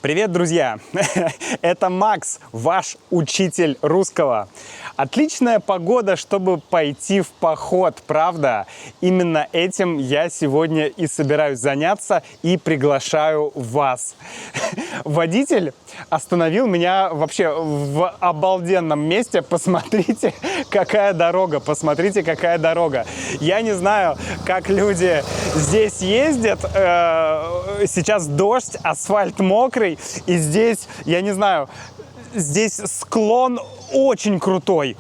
Привет, друзья! Это Макс, ваш учитель русского. Отличная погода, чтобы пойти в поход, правда? Именно этим я сегодня и собираюсь заняться и приглашаю вас. Водитель остановил меня вообще в обалденном месте. Посмотрите, какая дорога, посмотрите, какая дорога. Я не знаю, как люди здесь ездят. Сейчас дождь, асфальт мокрый. И здесь, я не знаю, здесь склон очень крутой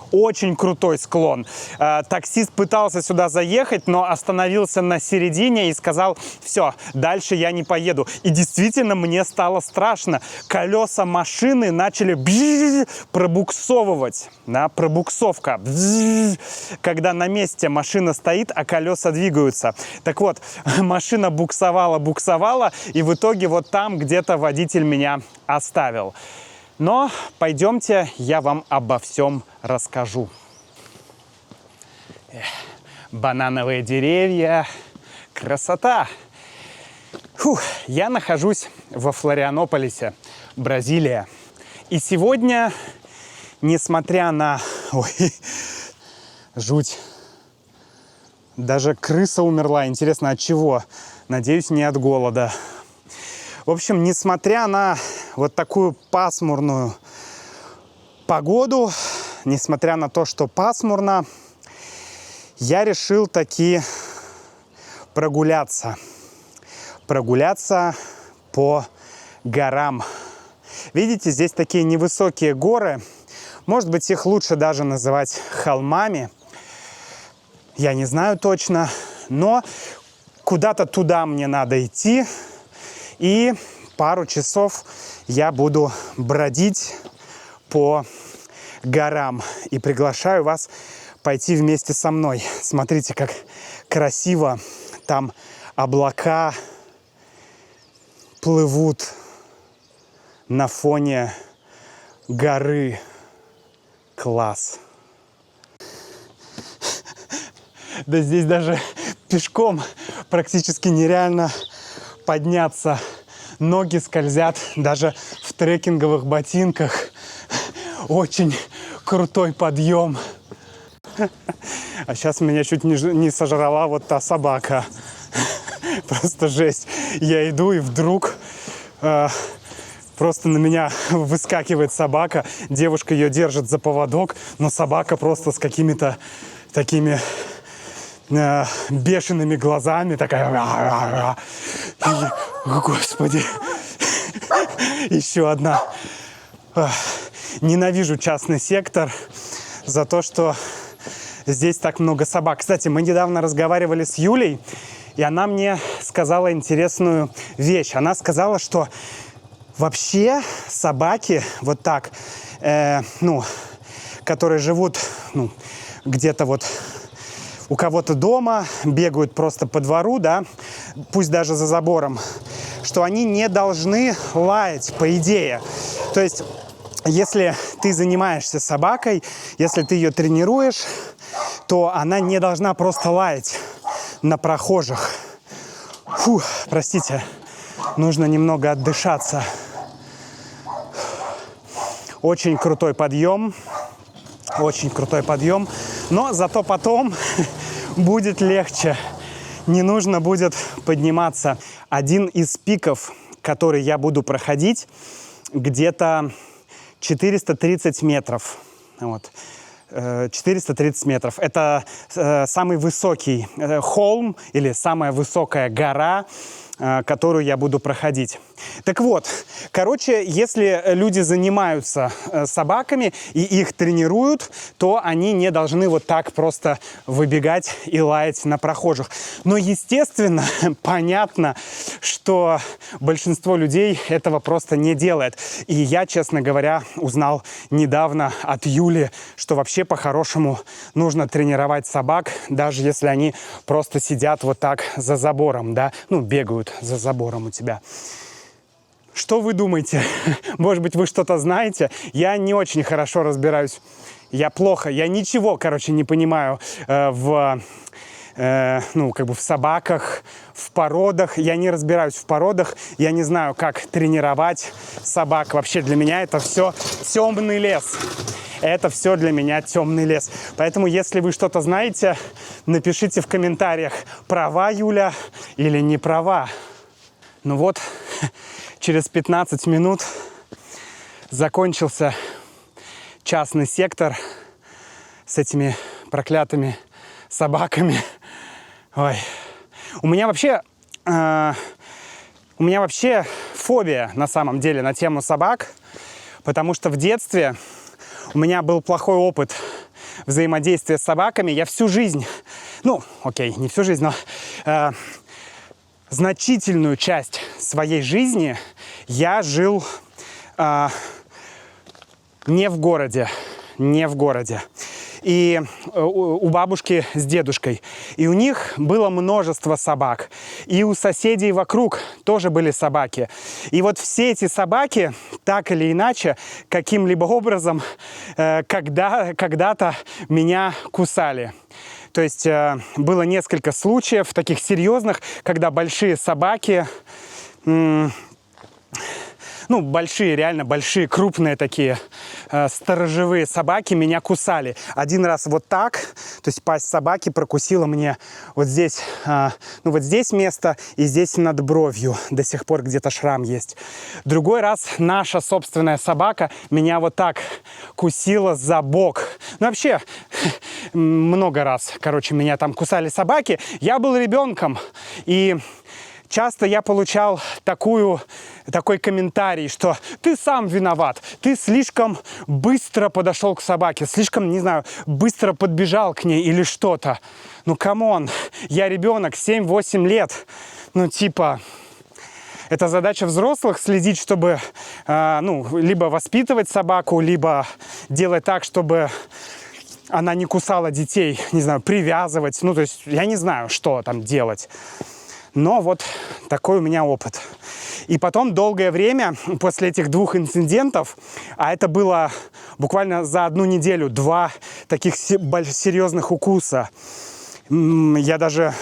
склон. Таксист пытался сюда заехать, но остановился на середине и сказал: все, дальше я не поеду. И действительно, мне стало страшно. Колеса машины начали пробуксовывать. Да, пробуксовка. Когда на месте машина стоит, а колеса двигаются. Так вот, машина буксовала, и в итоге вот там где-то водитель меня оставил. Но пойдемте, я вам обо всем расскажу. Банановые деревья, красота! Я нахожусь во Флорианополисе, Бразилия. И сегодня, несмотря на... жуть. Даже крыса умерла. Интересно, от чего? Надеюсь, не от голода. В общем, несмотря на вот такую пасмурную погоду, несмотря на то, что пасмурно, я решил таки прогуляться по горам. Видите, здесь такие невысокие горы. Может быть, их лучше даже называть холмами. Я не знаю точно, но куда-то туда мне надо идти. И пару часов я буду бродить по горам. И приглашаю вас пойти вместе со мной. Смотрите, как красиво там облака плывут на фоне горы. Класс! Да здесь даже пешком практически нереально подняться. Ноги скользят даже в трекинговых ботинках. Очень крутой подъем. А сейчас меня чуть не сожрала вот та собака. Просто жесть. Я иду, и вдруг просто на меня выскакивает собака. Девушка ее держит за поводок, но собака просто с какими-то такими бешеными глазами, такая... Господи, еще одна. Ненавижу частный сектор за то, что здесь так много собак. Кстати, мы недавно разговаривали с Юлей, и она мне сказала интересную вещь. Она сказала, что вообще собаки вот так, которые живут где-то вот у кого-то дома, бегают просто по двору, да, пусть даже за забором, что они не должны лаять, по идее. То есть, если ты занимаешься собакой, если ты ее тренируешь, то она не должна просто лаять на прохожих. Простите, нужно немного отдышаться. Очень крутой подъем. Очень крутой подъем. Но зато потом будет легче. Не нужно будет подниматься. Один из пиков, который я буду проходить, где-то 430 метров. Вот. 430 метров. Это самый высокий холм или самая высокая гора, которую я буду проходить. Так вот, короче, если люди занимаются собаками и их тренируют, то они не должны вот так просто выбегать и лаять на прохожих. Но, естественно, понятно, что большинство людей этого просто не делает. И я, честно говоря, узнал недавно от Юли, что вообще по-хорошему нужно тренировать собак, даже если они просто сидят вот так за забором, да, бегают за забором у тебя. Что вы думаете? Может быть, вы что-то знаете? Я не очень хорошо разбираюсь. Я ничего, не понимаю в ну, как бы в собаках, в породах. Я не разбираюсь в породах, я не знаю, как тренировать собак. Вообще для меня это все темный лес. Это все для меня темный лес. Поэтому, если вы что-то знаете, напишите в комментариях, права Юля или не права. Ну вот, через 15 минут закончился частный сектор с этими проклятыми собаками. Ой. У меня вообще фобия, на самом деле, на тему собак, потому что в детстве у меня был плохой опыт взаимодействия с собаками. Я всю жизнь, ну, окей, не всю жизнь, но значительную часть своей жизни я жил не в городе. И у бабушки с дедушкой. И у них было множество собак. И у соседей вокруг тоже были собаки. И вот все эти собаки, так или иначе, каким-либо образом, когда-то меня кусали. То есть было несколько случаев таких серьезных, когда большие собаки... Ну, большие, реально большие, крупные такие сторожевые собаки меня кусали. Один раз вот так, то есть пасть собаки прокусила мне вот здесь, ну вот здесь место и здесь над бровью. До сих пор где-то шрам есть. Другой раз наша собственная собака меня вот так кусила за бок. Ну, вообще, много раз, короче, меня там кусали собаки. Я был ребенком, и... часто я получал такой комментарий, что ты сам виноват, ты слишком быстро подошел к собаке, слишком, не знаю, быстро подбежал к ней или что-то. Ну, камон, я ребенок, 7-8 лет, ну, типа... Это задача взрослых следить, чтобы, ну, либо воспитывать собаку, либо делать так, чтобы... она не кусала детей, не знаю, привязывать, ну, то есть я не знаю, что там делать. Но вот такой у меня опыт. И потом долгое время, после этих двух инцидентов, а это было буквально за одну неделю, 2 таких серьезных укуса. Я даже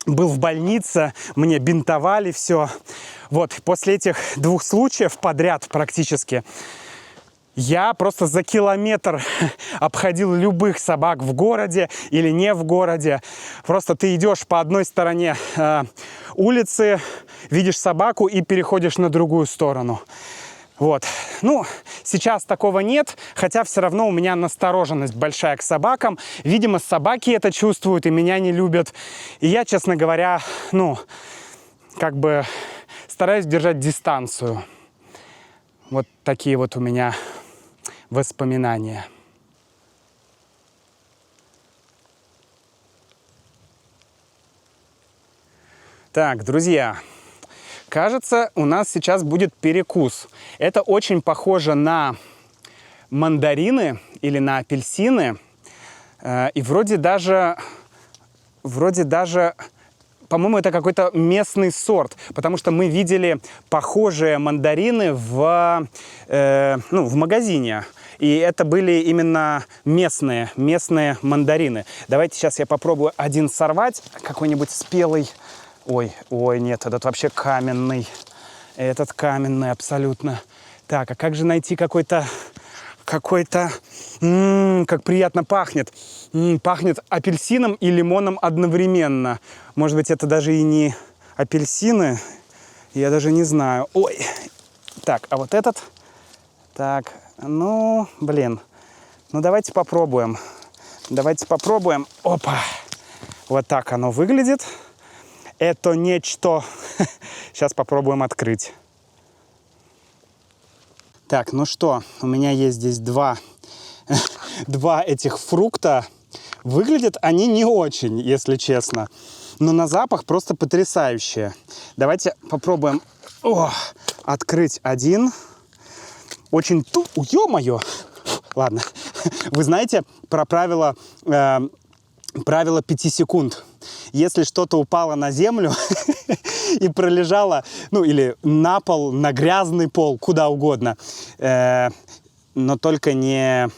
был в больнице, мне бинтовали все. Вот, после этих 2 случаев подряд практически, я просто за километр обходил любых собак в городе или не в городе. Просто ты идешь по одной стороне улицы, видишь собаку и переходишь на другую сторону. Вот. Ну, сейчас такого нет, хотя все равно у меня настороженность большая к собакам. Видимо, собаки это чувствуют и меня не любят. И я, честно говоря, ну, как бы стараюсь держать дистанцию. Вот такие вот у меня... воспоминания. Так, друзья, кажется, у нас сейчас будет перекус. Это очень похоже на мандарины или на апельсины. И вроде даже, по-моему, это какой-то местный сорт, потому что мы видели похожие мандарины в магазине. И это были именно местные мандарины. Давайте сейчас я попробую один сорвать, какой-нибудь спелый. Ой, нет, этот вообще каменный. Этот каменный абсолютно. Так, а как же найти какой-то... как приятно пахнет. Пахнет апельсином и лимоном одновременно. Может быть, это даже и не апельсины. Я даже не знаю. Ой. Так, а вот этот... Так, ну, блин. Ну, давайте попробуем. Опа. Вот так оно выглядит. Это нечто... Сейчас попробуем открыть. Так, ну что, у меня есть здесь два этих фрукта. Выглядят они не очень, если честно. Но на запах просто потрясающие. Давайте попробуем открыть один. Очень... Ё-моё! Ладно. Вы знаете про правило 5 секунд. Если что-то упало на землю и пролежало, ну или на пол, на грязный пол, куда угодно, но только не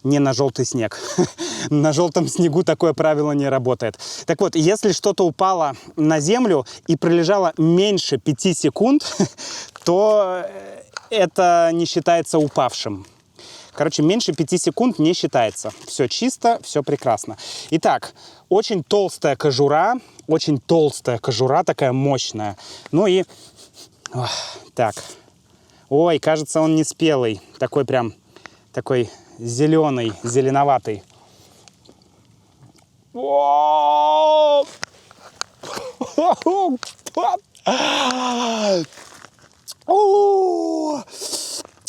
не на желтый снег. На желтом снегу такое правило не работает. Так вот, если что-то упало на землю и пролежало меньше 5 секунд, то это не считается упавшим. Короче, меньше 5 секунд не считается. Все чисто, все прекрасно. Итак, очень толстая кожура, такая мощная. Ну и... так. Ой, кажется, он не спелый. Такой прям, такой зеленый, зеленоватый.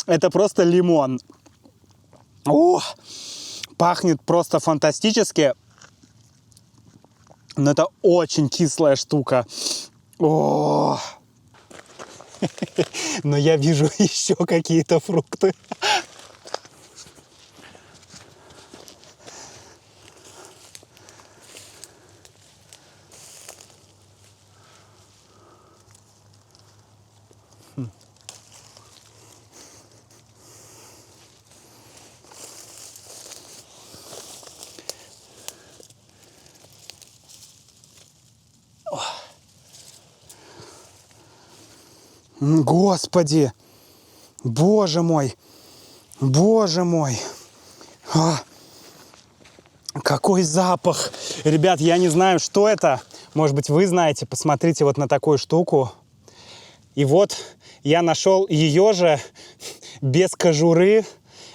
Это просто лимон. Пахнет просто фантастически. Но это очень кислая штука. Но я вижу еще какие-то фрукты. Господи, боже мой, какой запах. Ребят, я не знаю, что это. Может быть, вы знаете, посмотрите вот на такую штуку. И вот я нашел ее же без кожуры.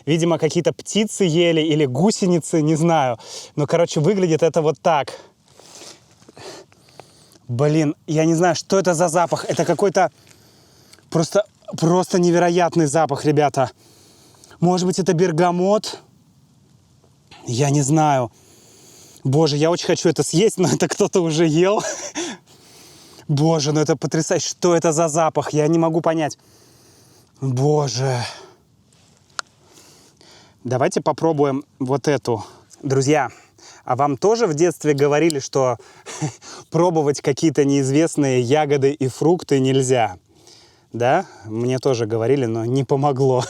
Видимо, какие-то птицы ели или гусеницы, не знаю. Но, короче, выглядит это вот так. Блин, я не знаю, что это за запах. Это какой-то просто невероятный запах, ребята. Может быть, это бергамот? Я не знаю. Боже, я очень хочу это съесть, но это кто-то уже ел. Боже, ну это потрясающе. Что это за запах? Я не могу понять. Боже. Давайте попробуем вот эту. Друзья, а вам тоже в детстве говорили, что пробовать какие-то неизвестные ягоды и фрукты нельзя? Да? Мне тоже говорили, но не помогло.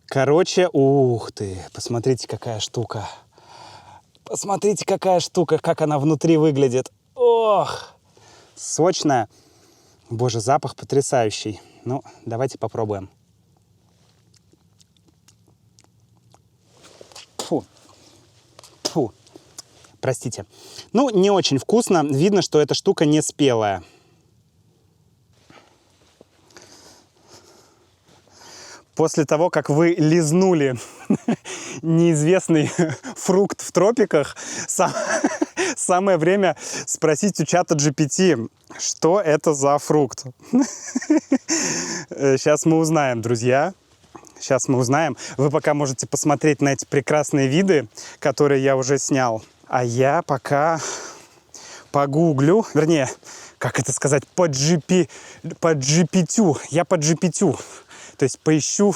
Короче, ух ты, посмотрите, какая штука. Посмотрите, какая штука, как она внутри выглядит. Ох, сочная. Боже, запах потрясающий. Ну, давайте попробуем. Фу. Простите. Ну, не очень вкусно. Видно, что эта штука не спелая. После того, как вы лизнули неизвестный фрукт в тропиках, самое время спросить у чата GPT, что это за фрукт. Сейчас мы узнаем, друзья. Сейчас мы узнаем. Вы пока можете посмотреть на эти прекрасные виды, которые я уже снял. А я пока погуглю, вернее, как это сказать, по GPT. Я по GPT. То есть поищу...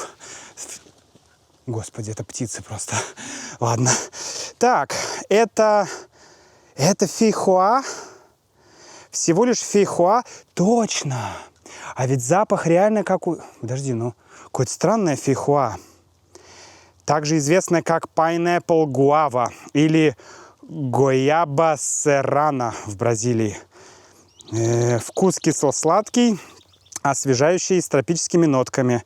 Господи, это птицы просто. Ладно. Так, это фейхоа. Всего лишь фейхоа. Точно. А ведь запах реально как у... Подожди, ну, какое-то странное фейхоа. Также известное как pineapple guava или goiaba serrana в Бразилии. Вкус кисло-сладкий, освежающий с тропическими нотками.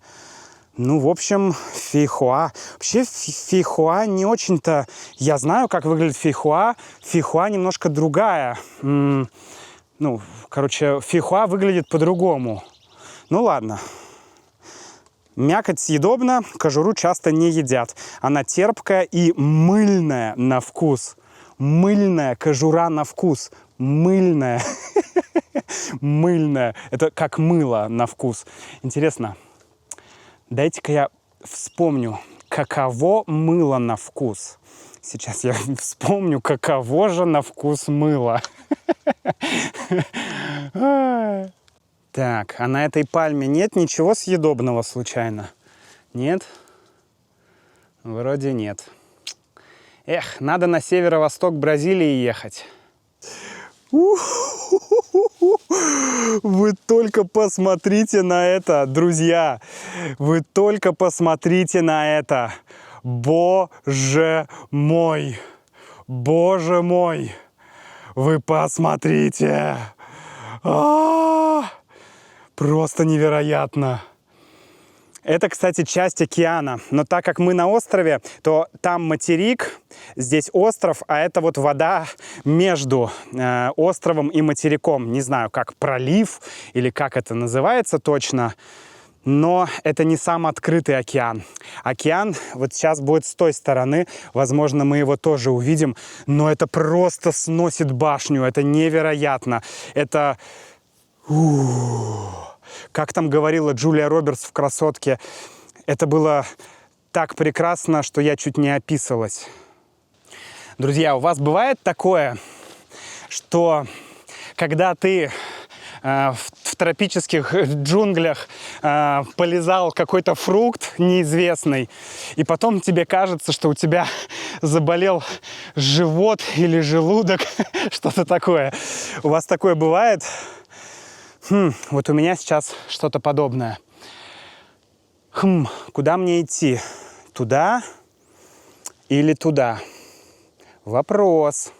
Ну, в общем, фейхоа. Вообще, фейхоа не очень-то... Я знаю, как выглядит фейхоа. Фейхоа немножко другая. Ну, короче, фейхоа выглядит по-другому. Ну, ладно. Мякоть съедобна, кожуру часто не едят. Она терпкая и мыльная на вкус. Мыльная кожура на вкус. Мыльная. Мыльная. Это как мыло на вкус. Интересно. Дайте-ка я вспомню, каково мыло на вкус. Сейчас я вспомню, каково же на вкус мыло. Так, а на этой пальме нет ничего съедобного случайно? Нет? Вроде нет. Эх, надо на северо-восток Бразилии ехать. Вы только посмотрите на это, друзья. Вы только посмотрите на это. Боже мой! Боже мой! Вы посмотрите! Просто невероятно! Это, кстати, часть океана. Но так как мы на острове, то там материк, здесь остров, а это вот вода между островом и материком. Не знаю, как пролив или как это называется точно. Но это не сам открытый океан. Океан вот сейчас будет с той стороны. Возможно, мы его тоже увидим. Но это просто сносит башню. Это невероятно. Это... Как там говорила Джулия Робертс в «Красотке», это было так прекрасно, что я чуть не описалась. Друзья, у вас бывает такое, что когда ты в тропических джунглях полизал какой-то фрукт неизвестный, и потом тебе кажется, что у тебя заболел живот или желудок, что-то такое. У вас такое бывает? Вот у меня сейчас что-то подобное. Куда мне идти? Туда или туда? Вопрос.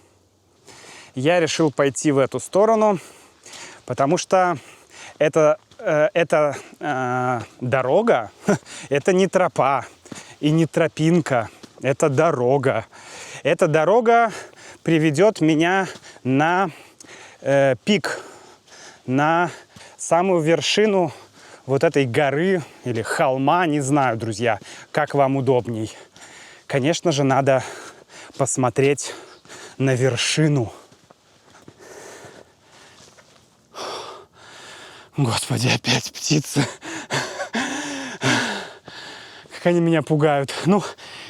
Я решил пойти в эту сторону, потому что эта дорога, это не тропа и не тропинка, это дорога. Эта дорога приведет меня на пик, на самую вершину вот этой горы или холма, не знаю, друзья, как вам удобней. Конечно же, надо посмотреть на вершину. Господи, опять птицы. Как они меня пугают. Ну,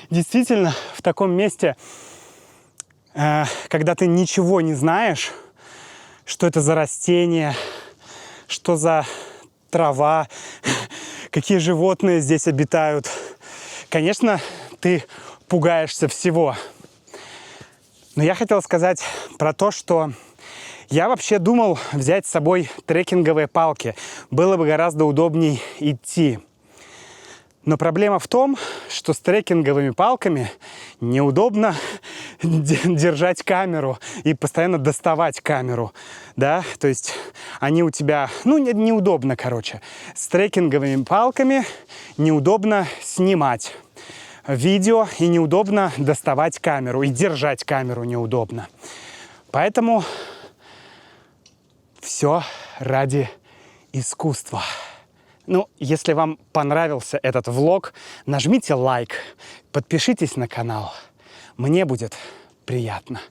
действительно, в таком месте, когда ты ничего не знаешь, что это за растение, что за трава, какие животные здесь обитают. Конечно, ты пугаешься всего. Но я хотел сказать про то, что я вообще думал взять с собой трекинговые палки. Было бы гораздо удобней идти. Но проблема в том, что с трекинговыми палками неудобно держать камеру и постоянно доставать камеру, да, то есть они у тебя, ну, неудобно, короче. С трекинговыми палками неудобно снимать видео и неудобно доставать камеру, и держать камеру неудобно. Поэтому все ради искусства. Ну, если вам понравился этот влог, нажмите лайк, подпишитесь на канал. Мне будет приятно.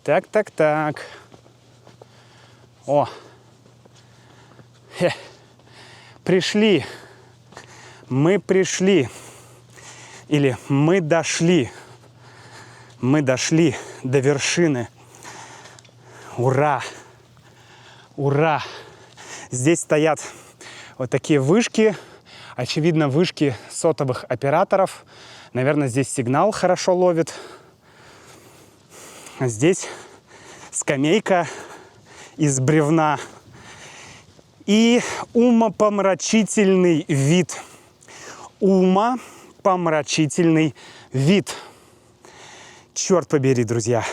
Так. О! Пришли. Мы пришли. Или мы дошли. Мы дошли до вершины. Ура! Ура! Здесь стоят вот такие вышки, очевидно, вышки сотовых операторов. Наверное, здесь сигнал хорошо ловит. А здесь скамейка из бревна. И умопомрачительный вид. Умопомрачительный вид. Черт побери, друзья.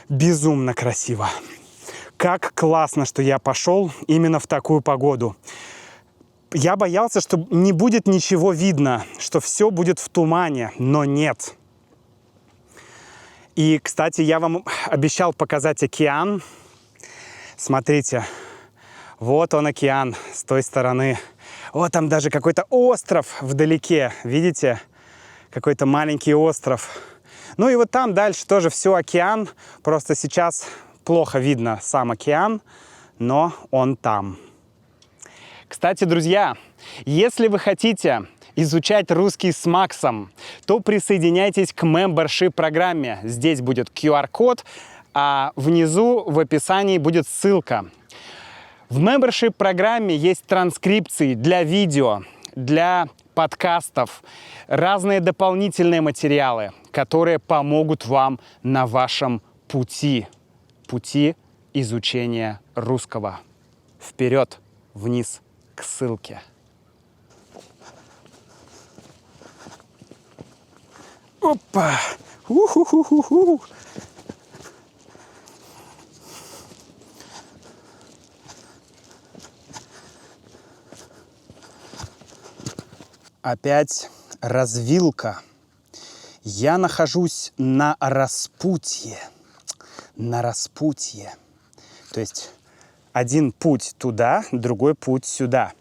Безумно красиво. Как классно, что я пошел именно в такую погоду. Я боялся, что не будет ничего видно, что все будет в тумане, но нет. И, кстати, я вам обещал показать океан. Смотрите, вот он океан с той стороны. Вот там даже какой-то остров вдалеке, видите? Какой-то маленький остров. Ну и вот там дальше тоже все океан, просто сейчас плохо видно сам океан, но он там. Кстати, друзья, если вы хотите изучать русский с Максом, то присоединяйтесь к membership-программе. Здесь будет QR-код, а внизу в описании будет ссылка. В membership-программе есть транскрипции для видео, для подкастов, разные дополнительные материалы, которые помогут вам на вашем пути изучения русского. Вперед, вниз, к ссылке. Опа! У-ху-ху-ху-ху! Опять развилка. Я нахожусь на распутье. На распутье. То есть один путь туда, другой путь сюда.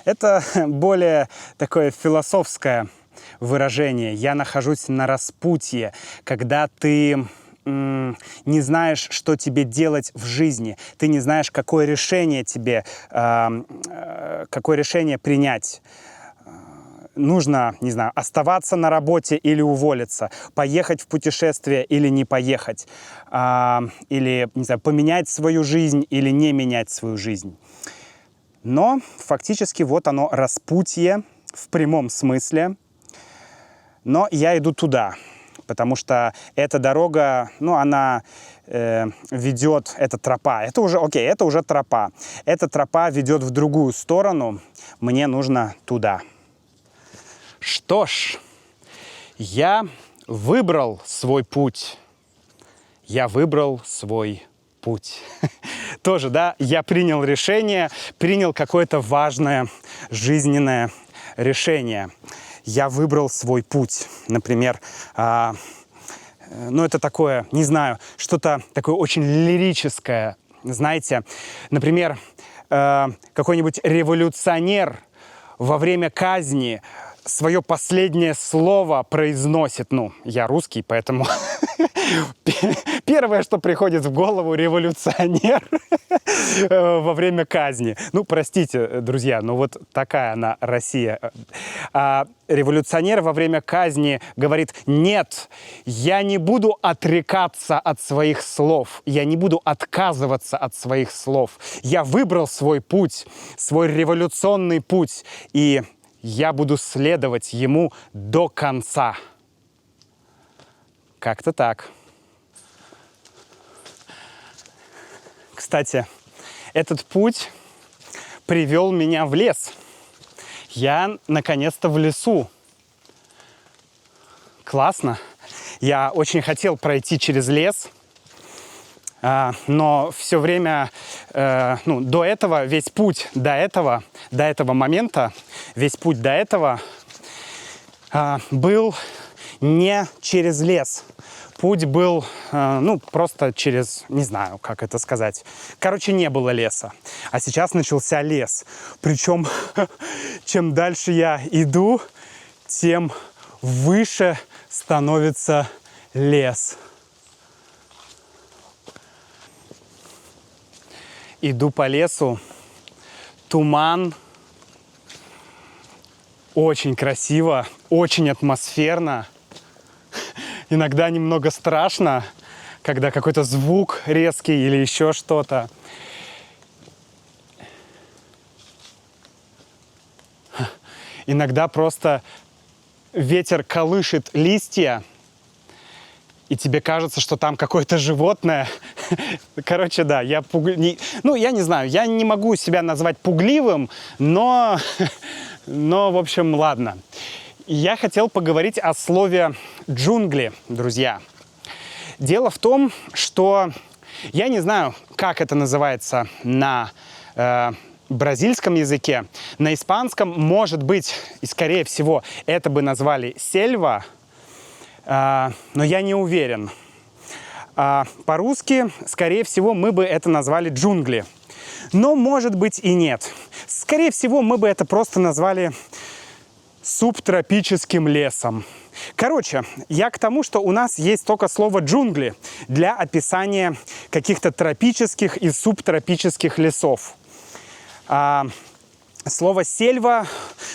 Это более такое философское выражение. Я нахожусь на распутье, когда ты не знаешь, что тебе делать в жизни. Ты не знаешь, какое решение принять. Нужно, не знаю, оставаться на работе или уволиться, поехать в путешествие или не поехать, или, не знаю, поменять свою жизнь или не менять свою жизнь. Но фактически вот оно, распутье в прямом смысле. Но я иду туда, потому что эта дорога, ну, она ведет, эта тропа, это уже тропа. Эта тропа ведет в другую сторону, мне нужно туда. Что ж, я выбрал свой путь. Я выбрал свой путь. Тоже, да, я принял решение, принял какое-то важное жизненное решение. Я выбрал свой путь. Например, ну это такое, не знаю, что-то такое очень лирическое. Знаете, например, какой-нибудь революционер во время казни свое последнее слово произносит. Ну, я русский, поэтому первое, что приходит в голову, революционер во время казни. Ну, простите, друзья, но вот такая она, Россия. Революционер во время казни говорит: нет, я не буду отрекаться от своих слов, я не буду отказываться от своих слов. Я выбрал свой путь, свой революционный путь, и я буду следовать ему до конца. Как-то так. Кстати, этот путь привел меня в лес. Я наконец-то в лесу. Классно. Я очень хотел пройти через лес, но все время, до этого, весь путь до этого момента, весь путь до этого был не через лес. Путь был, просто через, не знаю, как это сказать. Короче, не было леса. А сейчас начался лес. Причем, чем дальше я иду, тем выше становится лес. Иду по лесу, туман, очень красиво, очень атмосферно. Иногда немного страшно, когда какой-то звук резкий или еще что-то. Иногда просто ветер колышет листья, и тебе кажется, что там какое-то животное. Короче, да, я не знаю, я не могу себя назвать пугливым, но в общем, ладно. Я хотел поговорить о слове «джунгли», друзья. Дело в том, что я не знаю, как это называется на бразильском языке. На испанском, может быть, и скорее всего, это бы назвали «сельва», но я не уверен. По-русски, скорее всего, мы бы это назвали «джунгли». Но, может быть, и нет. Скорее всего, мы бы это просто назвали субтропическим лесом. Короче, я к тому, что у нас есть только слово «джунгли» для описания каких-то тропических и субтропических лесов. Слово «сельва»,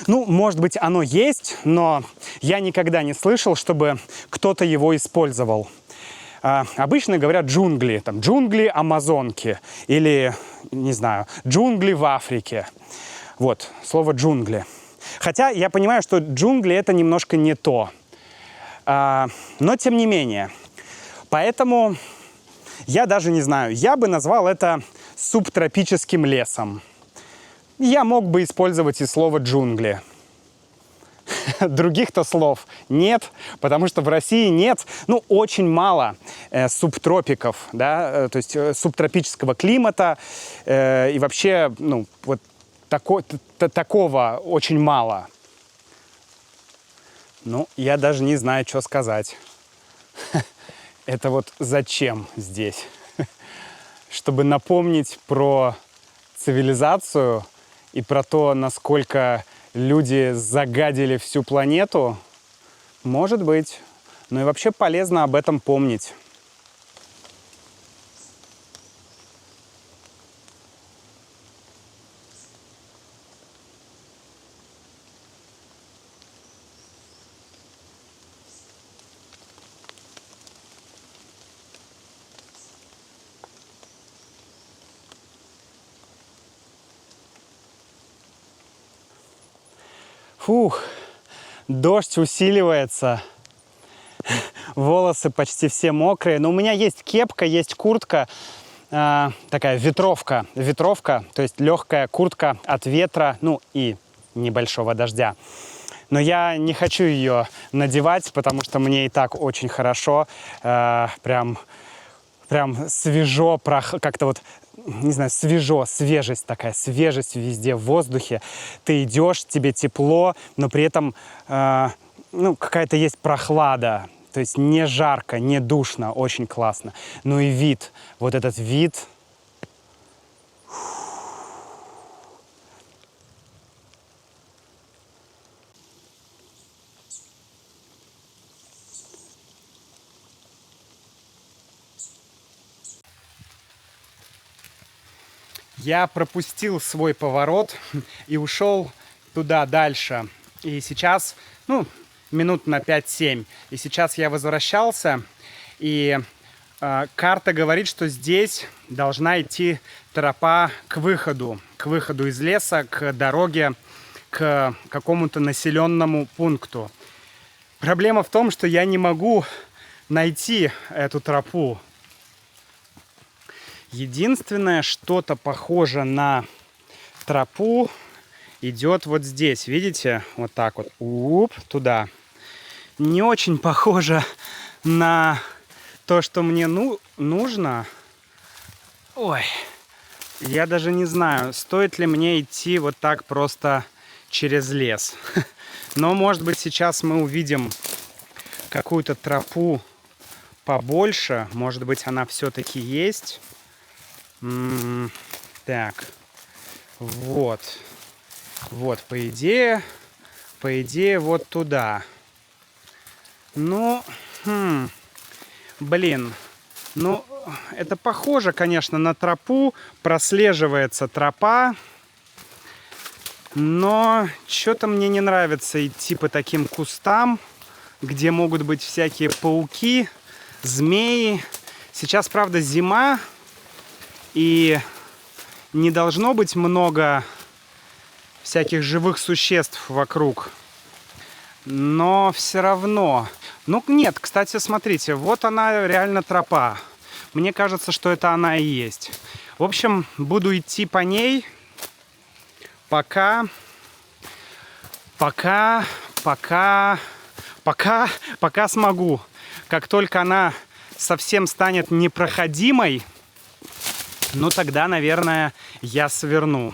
может быть, оно есть, но я никогда не слышал, чтобы кто-то его использовал. Обычно говорят джунгли, там, джунгли Амазонки или, не знаю, джунгли в Африке. Вот, слово «джунгли». Хотя я понимаю, что джунгли — это немножко не то. Но тем не менее. Поэтому я даже не знаю, я бы назвал это субтропическим лесом. Я мог бы использовать и слово «джунгли». других-то слов нет, потому что в России нет, ну, очень мало субтропиков, да, то есть субтропического климата, и вообще, ну, вот такого очень мало. Ну, я даже не знаю, что сказать. Это вот зачем здесь? Чтобы напомнить про цивилизацию и про то, насколько люди загадили всю планету? Может быть. Ну и вообще полезно об этом помнить. Фух, дождь усиливается, волосы почти все мокрые. Но у меня есть кепка, есть куртка, такая ветровка, то есть легкая куртка от ветра, ну и небольшого дождя. Но я не хочу ее надевать, потому что мне и так очень хорошо, прям свежо, как-то вот, не знаю, свежо, свежесть такая, свежесть везде в воздухе. Ты идешь, тебе тепло, но при этом, ну, какая-то есть прохлада. То есть не жарко, не душно, очень классно. Ну и вид, вот этот вид. Я пропустил свой поворот и ушел туда дальше. И сейчас, ну, минут на 5-7. И сейчас я возвращался, и карта говорит, что здесь должна идти тропа к выходу из леса, к дороге, к какому-то населенному пункту. Проблема в том, что я не могу найти эту тропу. Единственное, что-то похоже на тропу идет вот здесь. Видите? Вот так вот. Уп, туда. Не очень похоже на то, что мне нужно. Ой, я даже не знаю, стоит ли мне идти вот так просто через лес. Но, может быть, сейчас мы увидим какую-то тропу побольше. Может быть, она все-таки есть. Так, вот, по идее, вот туда. Ну, блин, ну, это похоже, конечно, на тропу, прослеживается тропа, но что-то мне не нравится идти по таким кустам, где могут быть всякие пауки, змеи. Сейчас, правда, зима. И не должно быть много всяких живых существ вокруг. Но все равно. Ну, нет, кстати, смотрите, вот она реально тропа. Мне кажется, что это она и есть. В общем, буду идти по ней, пока смогу. Как только она совсем станет непроходимой, ну, тогда, наверное, я сверну.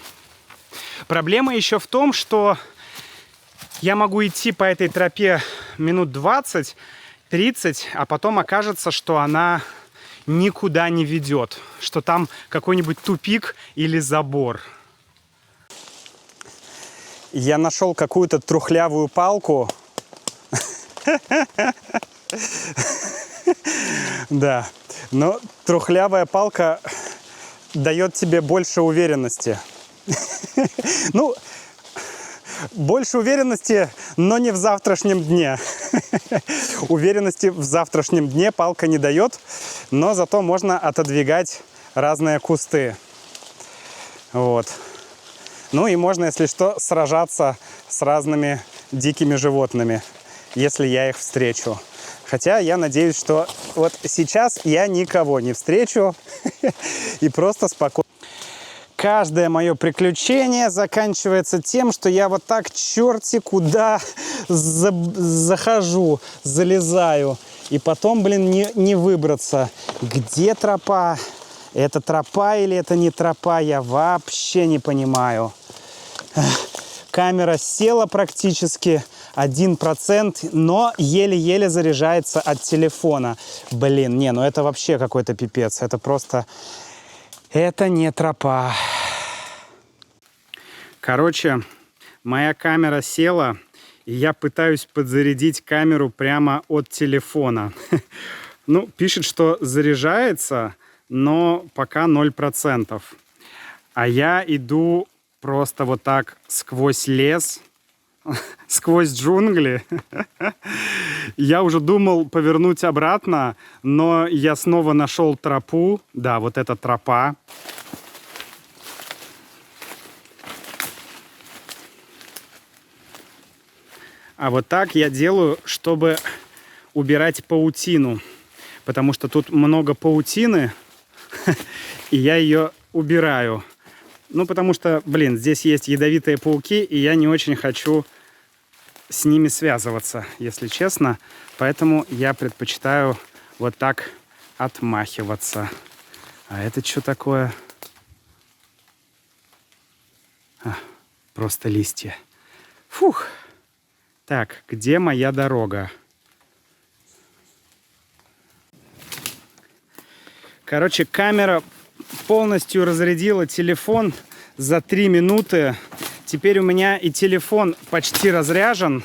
Проблема еще в том, что я могу идти по этой тропе минут 20-30, а потом окажется, что она никуда не ведет, что там какой-нибудь тупик или забор. Я нашел какую-то трухлявую палку. Да, но трухлявая палка дает тебе больше уверенности. Ну, больше уверенности, но не в завтрашнем дне. Уверенности в завтрашнем дне палка не дает, но зато можно отодвигать разные кусты. Вот. Ну и можно, если что, сражаться с разными дикими животными, если я их встречу. Хотя я надеюсь, что вот сейчас я никого не встречу и просто спокойно. Каждое мое приключение заканчивается тем, что я вот так черти куда захожу, залезаю. И потом, блин, не выбраться. Где тропа? Это тропа или это не тропа? Я вообще не понимаю. Камера села практически 1%, но еле-еле заряжается от телефона. Блин, не, ну это вообще какой-то пипец. Это просто... Это не тропа. Короче, моя камера села, и я пытаюсь подзарядить камеру прямо от телефона. Ну, пишет, что заряжается, но пока 0%. А я иду просто вот так сквозь лес, сквозь джунгли. Я уже думал повернуть обратно, но я снова нашел тропу. Да, вот эта тропа. А вот так я делаю, чтобы убирать паутину. Потому что тут много паутины, и я ее убираю. Ну, потому что, блин, здесь есть ядовитые пауки, и я не очень хочу с ними связываться, если честно. Поэтому я предпочитаю вот так отмахиваться. А это что такое? Просто листья. Фух. Так, где моя дорога? Короче, камера полностью разрядила телефон за 3 минуты. Теперь у меня и телефон почти разряжен.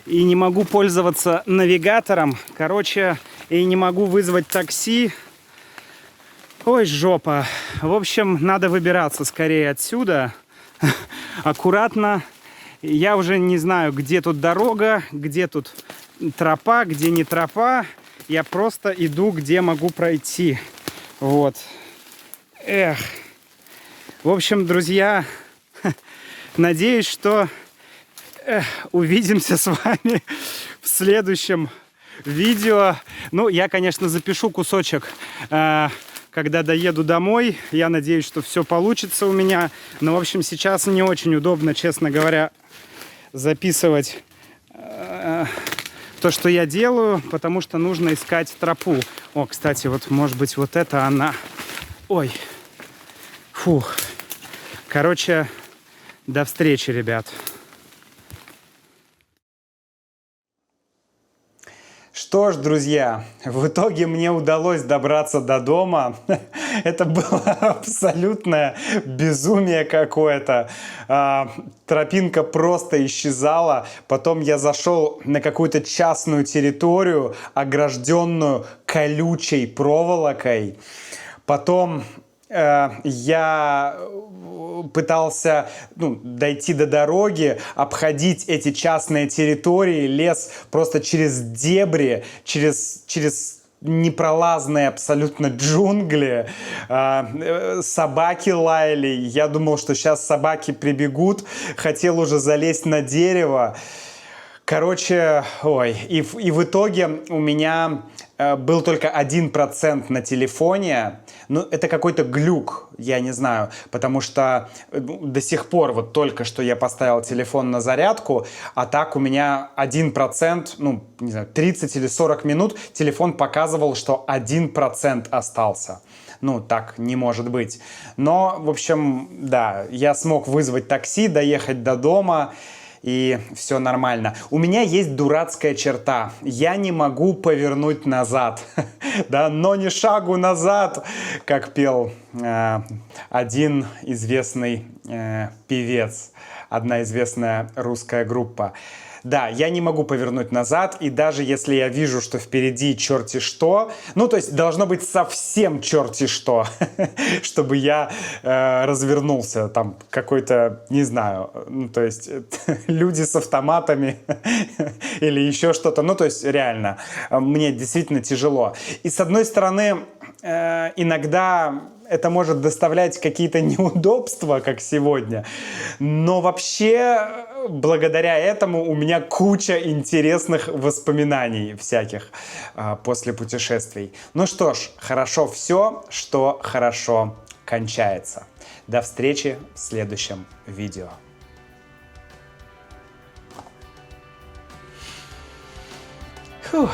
И не могу пользоваться навигатором. Короче, и не могу вызвать такси. Ой, жопа. В общем, надо выбираться скорее отсюда. Аккуратно. Я уже не знаю, где тут дорога, где тут тропа, где не тропа. Я просто иду, где могу пройти. Вот. Эх. В общем, друзья, надеюсь, что увидимся с вами в следующем видео. Ну, я, конечно, запишу кусочек, когда доеду домой. Я надеюсь, что все получится у меня. Но, в общем, сейчас не очень удобно, честно говоря, записывать то, что я делаю, потому что нужно искать тропу. О, кстати, вот, может быть, вот это она. Ой. Фух. Короче, до встречи, ребят. Что ж, друзья, в итоге мне удалось добраться до дома. Это было абсолютное безумие какое-то. Тропинка просто исчезала. Потом я зашел на какую-то частную территорию, огражденную колючей проволокой. Потом я пытался дойти до дороги, обходить эти частные территории, лес просто через дебри, через непролазные абсолютно джунгли. Собаки лаяли. Я думал, что сейчас собаки прибегут. Хотел уже залезть на дерево. Короче, и в итоге у меня был только 1% на телефоне. Ну, это какой-то глюк, я не знаю, потому что до сих пор, вот только что я поставил телефон на зарядку, а так у меня 1%, не знаю, 30 или 40 минут телефон показывал, что 1% остался. Ну, так не может быть. Но, в общем, да, я смог вызвать такси, доехать до дома, и все нормально. У меня есть дурацкая черта. Я не могу повернуть назад. Да, но ни шагу назад, как пел один известный певец, одна известная русская группа. Да, я не могу повернуть назад, и даже если я вижу, что впереди черти что, то есть должно быть совсем черти что, чтобы я развернулся, там какой-то, не знаю, то есть люди с автоматами или еще что-то, то есть реально, мне действительно тяжело. И с одной стороны, иногда это может доставлять какие-то неудобства, как сегодня. Но вообще, благодаря этому у меня куча интересных воспоминаний всяких после путешествий. Ну что ж, хорошо все, что хорошо кончается. До встречи в следующем видео. Фух.